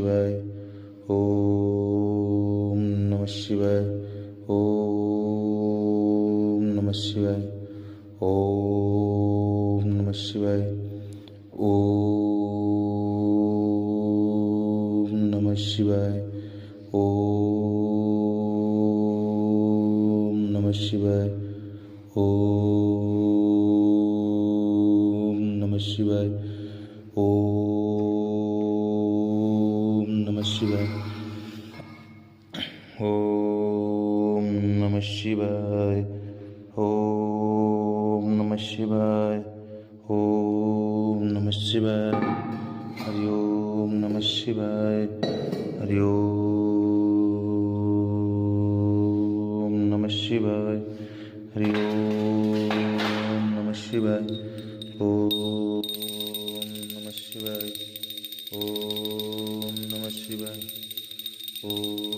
ಶಿವಾಯ. ಓಂ ನಮಃ ಶಿವಾಯ. ಓಂ ನಮಃ ಶಿವಾಯ. ಓಂ ನಮಃ ಶಿವಾಯ. ಓಂ ನಮಃ ಶಿವಾಯ. ಓಂ ನಮಃ ಶಿವಾಯ. ಓಂ ನಮಃ ಶಿವಾಯ. ಓಂ ನಮಃ ಶಿವಾಯ. ಓಂ ನಮಃ ಶಿವಾಯ. ಓಂ ನಮಃ ಶಿವಾಯ. ಓಂ ನಮಃ ಶಿವಾಯ. ಹರಿ ಓಂ ನಮಃ ಶಿವಾಯ. ಹರಿ ಓಂ ನಮಃ ಶಿವಾಯ. ಹರಿ ಓಂ ನಮಃ ಶಿವಾಯ. ಓಂ ನಮಃ ಶಿವಾಯ. ಓಂ ನಮಃ ಶಿವಾಯ. ಓಂ